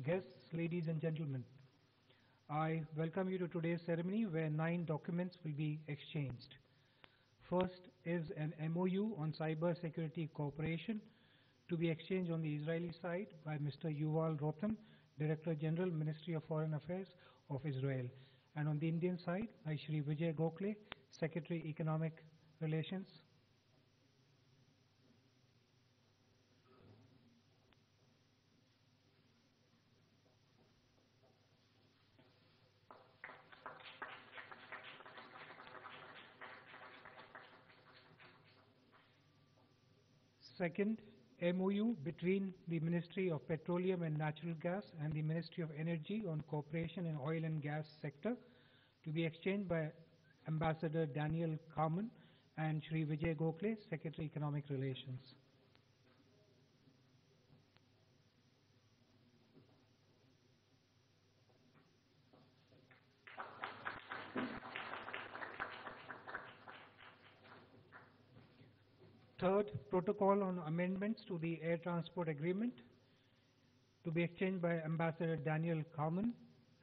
guests, ladies and gentlemen. I welcome you to today's ceremony where 9 documents will be exchanged. First is an MOU on cyber security cooperation to be exchanged on the Israeli side by Mr. Yuval Rotem, Director General, Ministry of Foreign Affairs of Israel. And on the Indian side, by Shri Vijay Gokhale, Secretary Economic Relations. Second, MOU between the Ministry of Petroleum and Natural Gas and the Ministry of Energy on cooperation in oil and gas sector to be exchanged by Ambassador Daniel Carmen and Shri Vijay Gokhale, Secretary Economic Relations. Third, protocol on amendments to the air transport agreement to be exchanged by Ambassador Daniel Carmen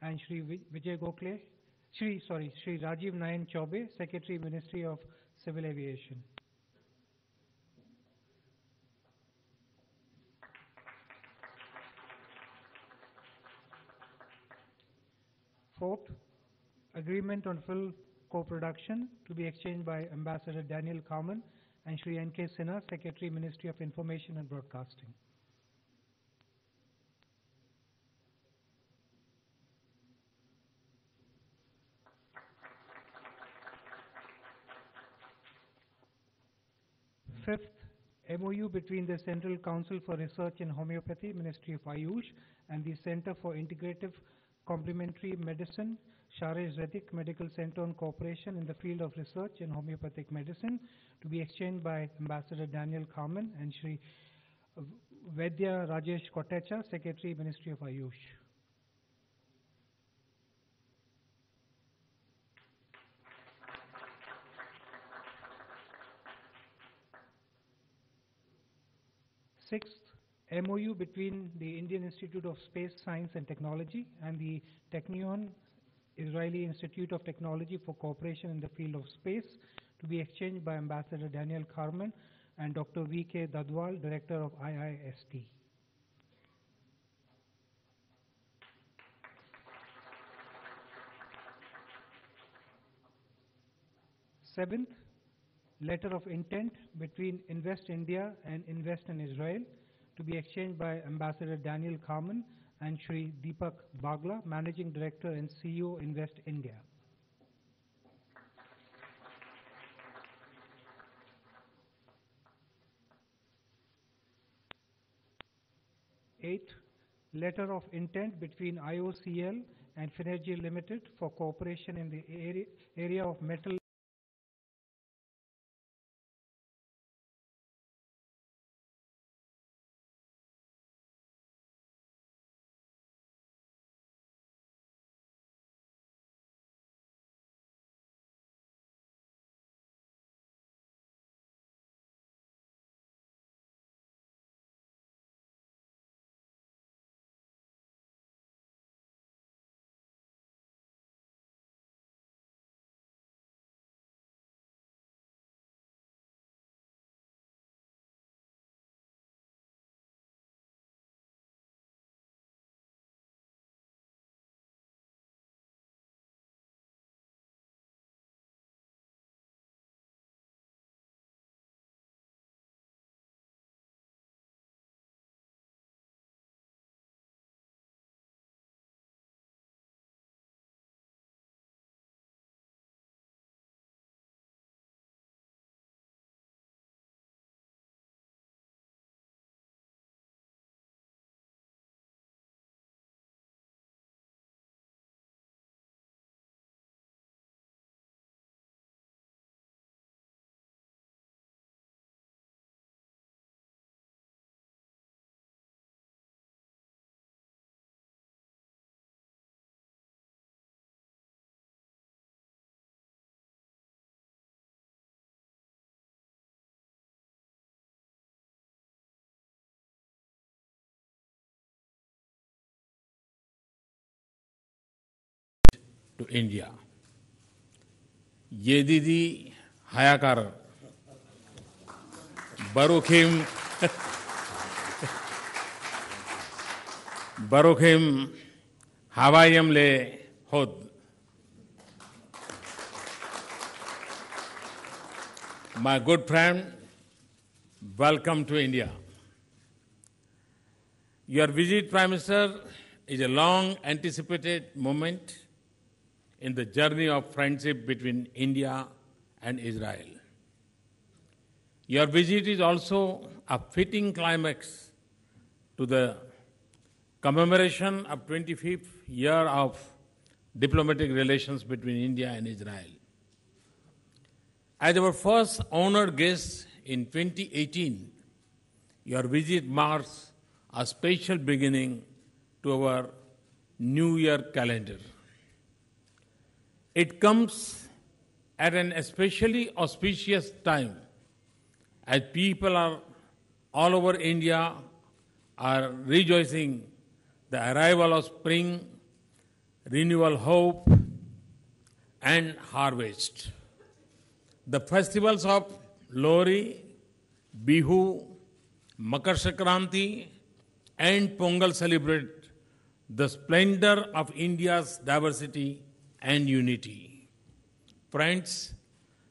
and Shri Vijay Gokhale, Shri Rajiv Nayan Chaube, Secretary Ministry of Civil Aviation. Fourth, agreement on film co-production to be exchanged by Ambassador Daniel Carmen and Shri N.K. Sinha, Secretary Ministry of Information and Broadcasting. Fifth, MOU between the Central Council for Research in Homeopathy, Ministry of Ayush, and the Center for Integrative Complementary Medicine, Sharesh Reddick Medical Center on cooperation in the field of research in homeopathic medicine to be exchanged by Ambassador Daniel Carmen and Shri Vaidya Rajesh Kotecha, Secretary, Ministry of Ayush. Sixth, MOU between the Indian Institute of Space Science and Technology and the Technion Israeli Institute of Technology for cooperation in the field of space to be exchanged by Ambassador Daniel Carmen and Dr. V.K. Dadwal, Director of IIST. Seventh, letter of intent between Invest India and Invest in Israel to be exchanged by Ambassador Daniel Carmen and Shri Deepak Bagla, Managing Director and CEO, Invest India. Eighth, letter of intent between IOCL and Finergy Limited for cooperation in the area of metal to India. Yedidi Hayakar Baruchim Baruchim Havayam Le Hod. My good friend, welcome to India. Your visit, Prime Minister, is a long anticipated moment in the journey of friendship between India and Israel. Your visit is also a fitting climax to the commemoration of 25th year of diplomatic relations between India and Israel. As our first honored guest in 2018, your visit marks a special beginning to our New Year calendar. It comes at an especially auspicious time as people are all over India are rejoicing the arrival of spring, renewal hope, and harvest. The festivals of Lohri, Bihu, Makar Sankranti, and Pongal celebrate the splendor of India's diversity and unity. Friends,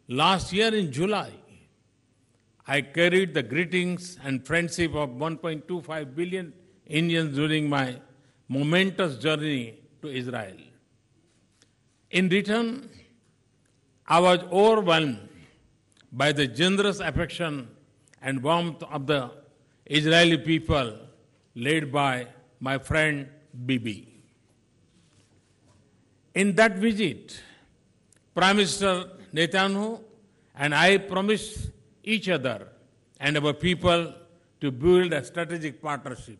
last year in July, I carried the greetings and friendship of 1.25 billion Indians during my momentous journey to Israel. In return, I was overwhelmed by the generous affection and warmth of the Israeli people led by my friend Bibi. In that visit, Prime Minister Netanyahu and I promised each other and our people to build a strategic partnership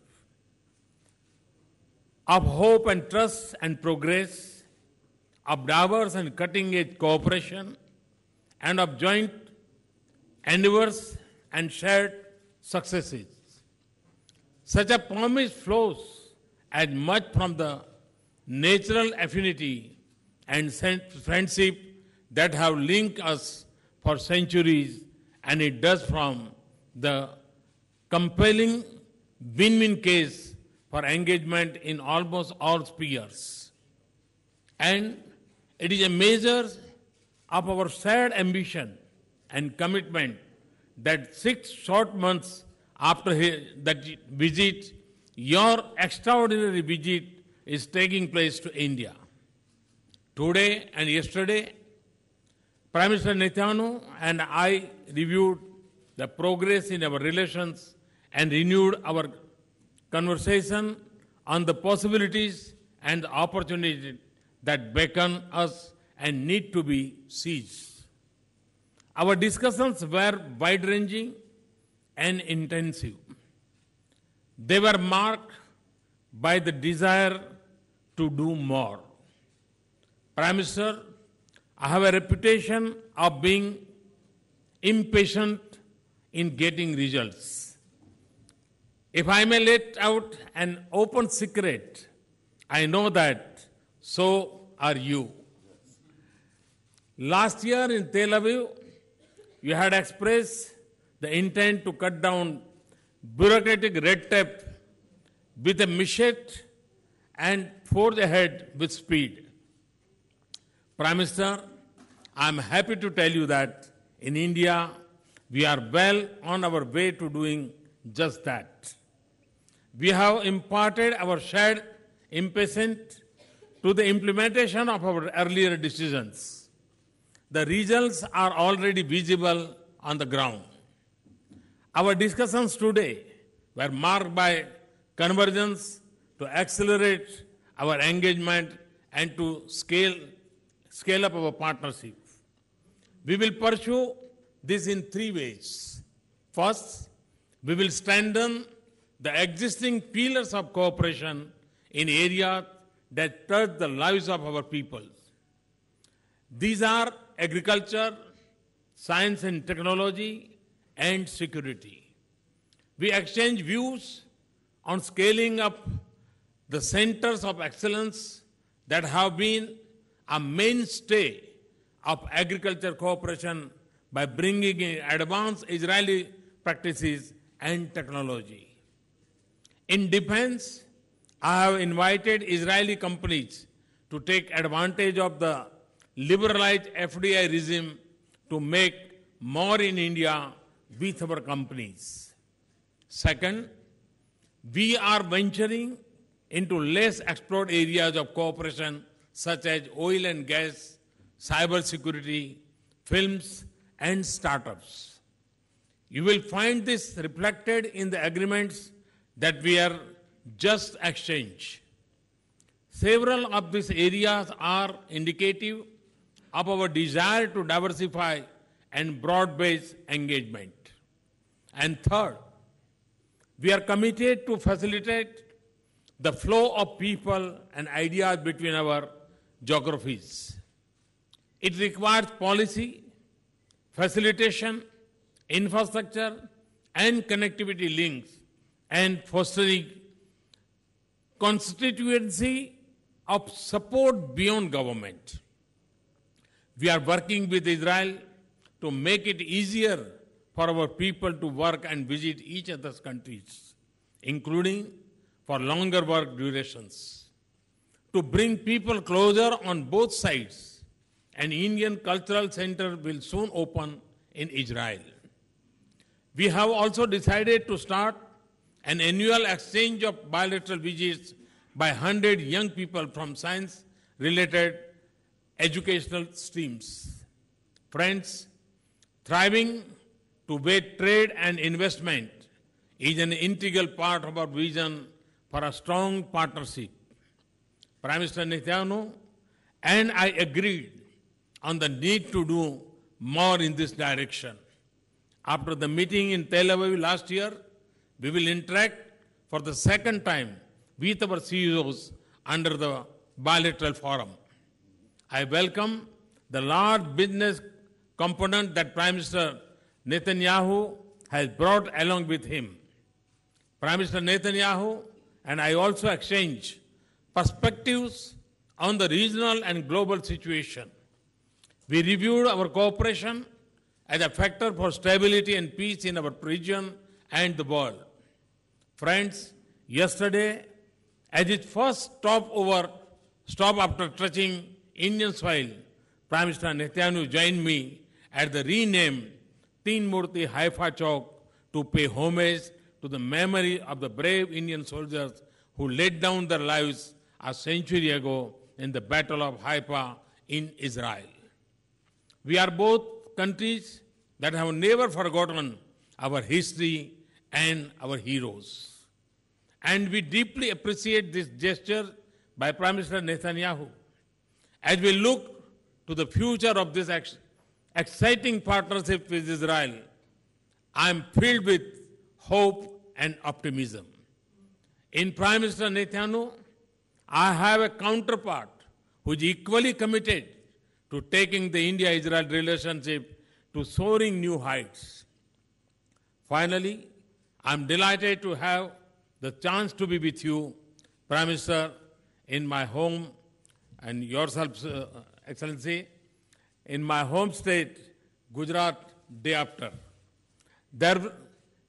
of hope and trust and progress, of diverse and cutting-edge cooperation, and of joint endeavors and shared successes. Such a promise flows as much from the natural affinity and friendship that have linked us for centuries, and it does from the compelling win-win case for engagement in almost all spheres. And it is a measure of our shared ambition and commitment that 6 short months after that visit, your extraordinary visit is taking place to India. Today and yesterday, Prime Minister Netanyahu and I reviewed the progress in our relations and renewed our conversation on the possibilities and opportunities that beckon us and need to be seized. Our discussions were wide-ranging and intensive. They were marked by the desire to do more. Prime Minister, I have a reputation of being impatient in getting results. If I may let out an open secret, I know that so are you. Last year in Tel Aviv, you had expressed the intent to cut down bureaucratic red tape with a machete and forge ahead with speed. Prime Minister, I am happy to tell you that in India, we are well on our way to doing just that. We have imparted our shared impatience to the implementation of our earlier decisions. The results are already visible on the ground. Our discussions today were marked by convergence to accelerate our engagement and to scale up our partnership. We will pursue this in 3 ways. First, we will strengthen the existing pillars of cooperation in areas that touch the lives of our people. These are agriculture, science and technology, and security. We exchange views on scaling up the centers of excellence that have been a mainstay of agriculture cooperation by bringing in advanced Israeli practices and technology. In defense, I have invited Israeli companies to take advantage of the liberalized FDI regime to make more in India with our companies. Second, we are venturing into less explored areas of cooperation such as oil and gas, cyber security, films, and startups. You will find this reflected in the agreements that we are just exchanged. Several of these areas are indicative of our desire to diversify and broad-based engagement. And third, we are committed to facilitate the flow of people and ideas between our geographies. It requires policy, facilitation, infrastructure, and connectivity links, and fostering constituency of support beyond government. We are working with Israel to make it easier for our people to work and visit each other's countries, including for longer work durations. To bring people closer on both sides, an Indian Cultural Center will soon open in Israel. We have also decided to start an annual exchange of bilateral visits by 100 young people from science-related educational streams. Friends, thriving to wage trade and investment is an integral part of our vision for a strong partnership. Prime Minister Netanyahu and I agreed on the need to do more in this direction. After the meeting in Tel Aviv last year, we will interact for the second time with our CEOs under the bilateral forum. I welcome the large business component that Prime Minister Netanyahu has brought along with him. Prime Minister Netanyahu and I also exchange perspectives on the regional and global situation. We reviewed our cooperation as a factor for stability and peace in our region and the world. Friends, yesterday, as its first stop after touching Indian soil, Prime Minister Netanyahu joined me at the renamed Teen Murti Haifa Chowk to pay homage to the memory of the brave Indian soldiers who laid down their lives a century ago in the Battle of Haifa in Israel. We are both countries that have never forgotten our history and our heroes. And we deeply appreciate this gesture by Prime Minister Netanyahu. As we look to the future of this exciting partnership with Israel, I am filled with hope and optimism. In Prime Minister Netanyahu, I have a counterpart who is equally committed to taking the India-Israel relationship to soaring new heights. Finally, I am delighted to have the chance to be with you, Prime Minister, in my home, and yourself, Excellency, in my home state, Gujarat, day after. There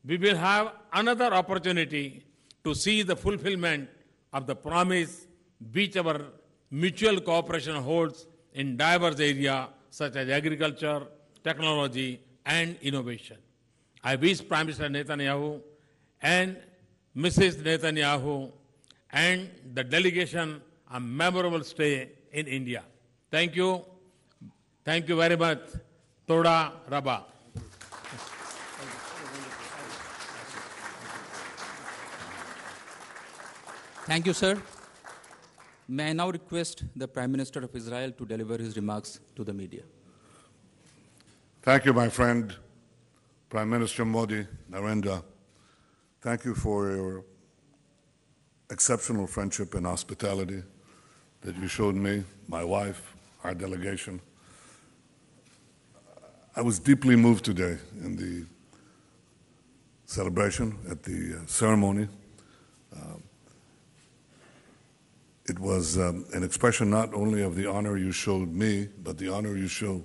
we will have another opportunity to see the fulfillment of the promise which our mutual cooperation holds in diverse areas such as agriculture, technology, and innovation. I wish Prime Minister Netanyahu and Mrs. Netanyahu and the delegation a memorable stay in India. Thank you. Thank you very much. Toda Rabba. Thank you, sir. May I now request the Prime Minister of Israel to deliver his remarks to the media. Thank you, my friend, Prime Minister Modi, Narendra. Thank you for your exceptional friendship and hospitality that you showed me, my wife, our delegation. I was deeply moved today in the celebration, at the ceremony. It was an expression not only of the honor you showed me, but the honor you show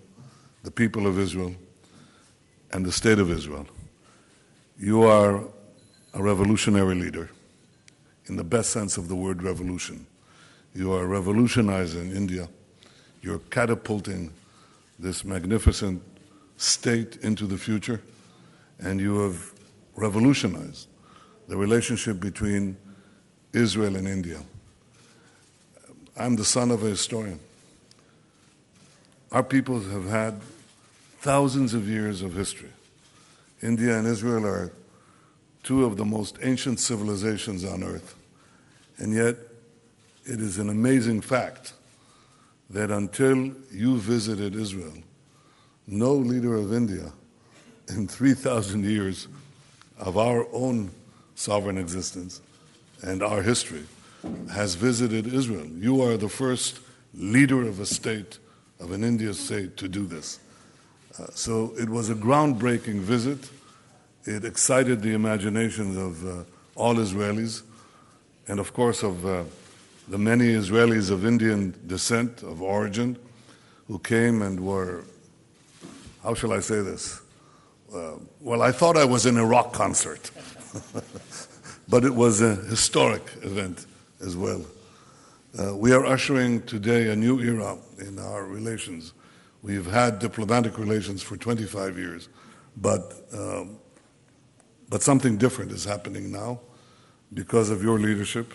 the people of Israel and the state of Israel. You are a revolutionary leader, in the best sense of the word revolution. You are revolutionizing India. You're catapulting this magnificent state into the future, and you have revolutionized the relationship between Israel and India. I'm the son of a historian. Our peoples have had thousands of years of history. India and Israel are two of the most ancient civilizations on earth. And yet, it is an amazing fact that until you visited Israel, no leader of India in 3,000 years of our own sovereign existence and our history has visited Israel. You are the first leader of a state, of an Indian state, to do this. So it was a groundbreaking visit. It excited the imaginations of all Israelis, and of course of the many Israelis of Indian descent, of origin, who came and were, how shall I say this? Well, I thought I was in a rock concert, but it was a historic event as well. We are ushering today a new era in our relations. We've had diplomatic relations for 25 years, but something different is happening now because of your leadership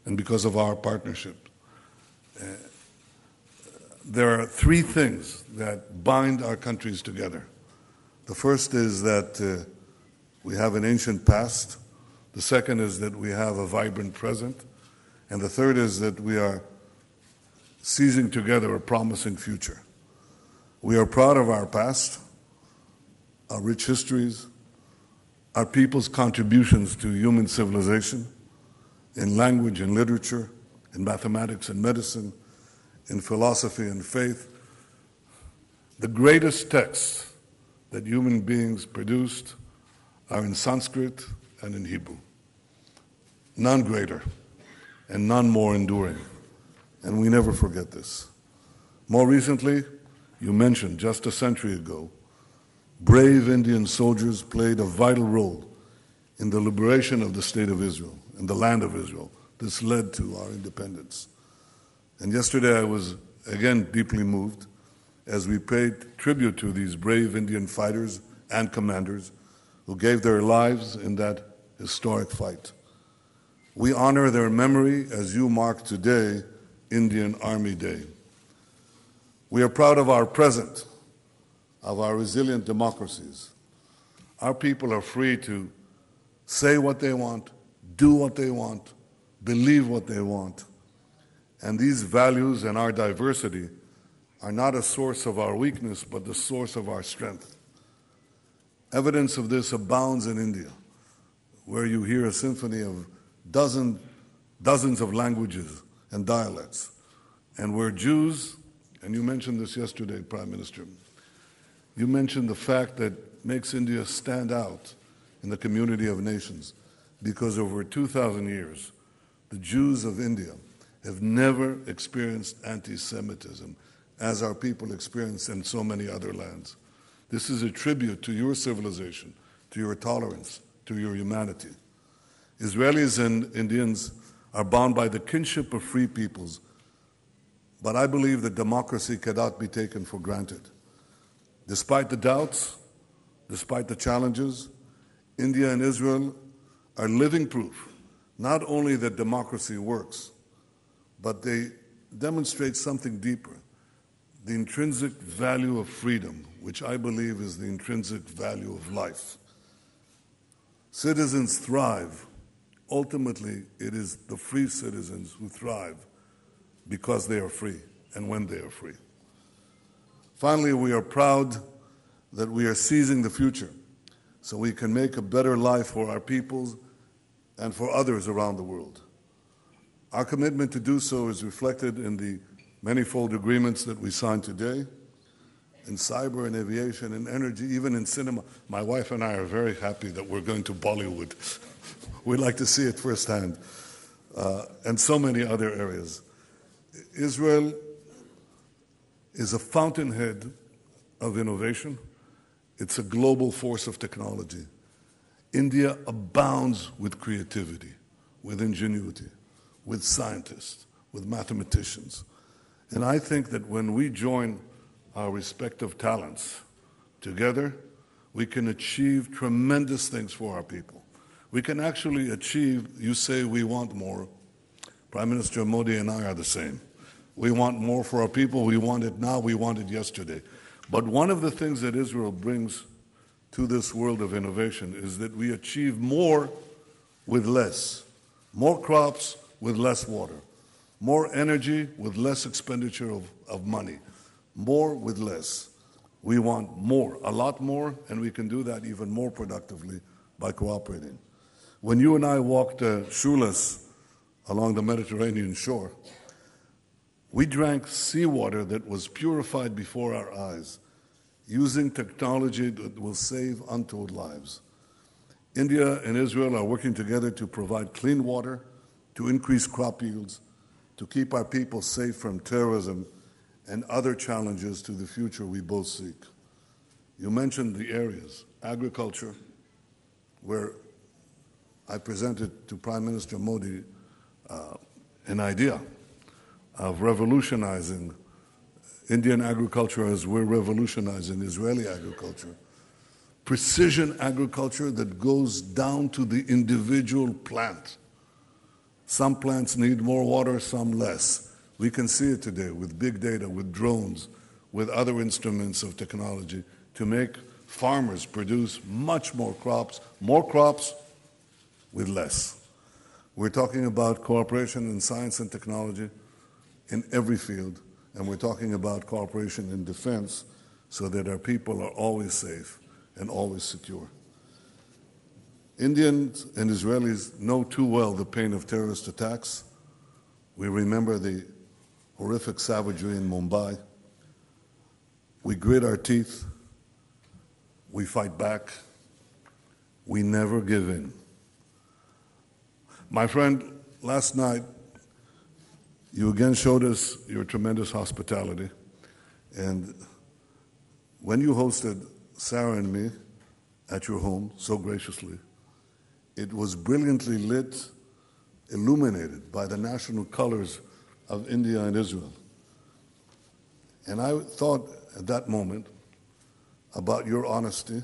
and because of our partnership. There are three things that bind our countries together. The first is that we have an ancient past. The second is that we have a vibrant present. And the third is that we are seizing together a promising future. We are proud of our past, our rich histories, our people's contributions to human civilization in language and literature, in mathematics and medicine, in philosophy and faith. The greatest texts that human beings produced are in Sanskrit and in Hebrew. None greater and none more enduring. And we never forget this. More recently, you mentioned just a century ago, brave Indian soldiers played a vital role in the liberation of the state of Israel and the land of Israel. This led to our independence. And yesterday I was again deeply moved as we paid tribute to these brave Indian fighters and commanders who gave their lives in that historic fight. We honor their memory as you mark today Indian Army Day. We are proud of our present, of our resilient democracies. Our people are free to say what they want, do what they want, believe what they want. And these values and our diversity are not a source of our weakness, but the source of our strength. Evidence of this abounds in India, where you hear a symphony of dozens of languages and dialects, and where Jews, and you mentioned this yesterday, Prime Minister, you mentioned the fact that makes India stand out in the community of nations, because over 2,000 years, the Jews of India have never experienced anti-Semitism as our people experience in so many other lands. This is a tribute to your civilization, to your tolerance, to your humanity. Israelis and Indians are bound by the kinship of free peoples, but I believe that democracy cannot be taken for granted. Despite the doubts, despite the challenges, India and Israel are living proof not only that democracy works, but they demonstrate something deeper, the intrinsic value of freedom, which I believe is the intrinsic value of life. Citizens thrive. Ultimately, it is the free citizens who thrive because they are free and when they are free. Finally, we are proud that we are seizing the future so we can make a better life for our peoples and for others around the world. Our commitment to do so is reflected in the manifold agreements that we signed today, in cyber and aviation and energy, even in cinema. My wife and I are very happy that we're going to Bollywood. We'd like to see it firsthand. and so many other areas. Israel is a fountainhead of innovation. It's a global force of technology. India abounds with creativity, with ingenuity, with scientists, with mathematicians. And I think that when we join our respective talents together, we can achieve tremendous things for our people. We can actually achieve, you say we want more. Prime Minister Modi and I are the same. We want more for our people. We want it now. We want it yesterday. But one of the things that Israel brings to this world of innovation is that we achieve more with less. More crops with less water. More energy with less expenditure of money. More with less. We want more, a lot more, and we can do that even more productively by cooperating. When you and I walked shoeless along the Mediterranean shore, we drank seawater that was purified before our eyes, using technology that will save untold lives. India and Israel are working together to provide clean water, to increase crop yields, to keep our people safe from terrorism and other challenges to the future we both seek. You mentioned the areas, agriculture, where I presented to Prime Minister Modi an idea of revolutionizing Indian agriculture as we're revolutionizing Israeli agriculture. Precision agriculture that goes down to the individual plant. Some plants need more water, some less. We can see it today with big data, with drones, with other instruments of technology to make farmers produce much more crops with less. We're talking about cooperation in science and technology in every field, and we're talking about cooperation in defense so that our people are always safe and always secure. Indians and Israelis know too well the pain of terrorist attacks. We remember the horrific savagery in Mumbai. We grit our teeth. We fight back. We never give in. My friend, last night, you again showed us your tremendous hospitality. And when you hosted Sarah and me at your home so graciously, it was brilliantly lit, illuminated by the national colors of India and Israel. And I thought at that moment about your honesty,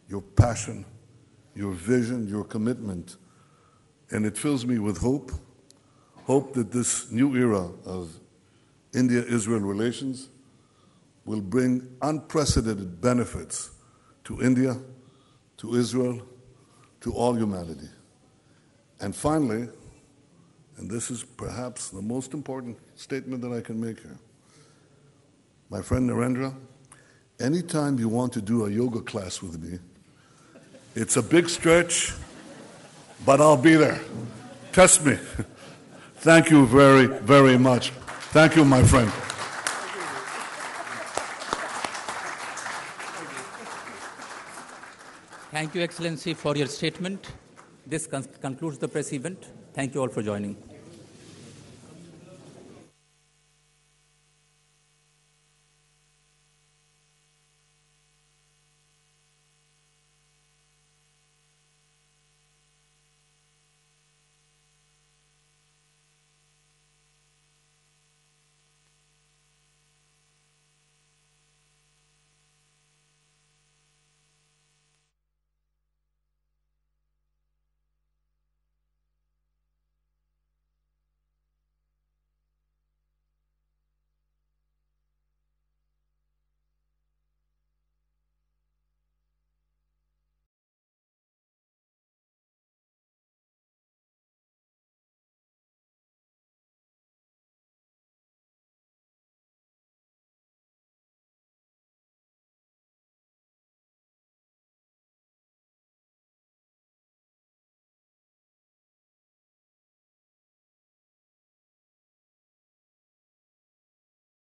your passion, your vision, your commitment. And it fills me with hope that this new era of India-Israel relations will bring unprecedented benefits to India, to Israel, to all humanity. And finally, and this is perhaps the most important statement that I can make here, my friend Narendra, anytime you want to do a yoga class with me, it's a big stretch, but I'll be there. Trust me. Thank you very, very much. Thank you, my friend. Thank you, Excellency, for your statement. This concludes the press event. Thank you all for joining.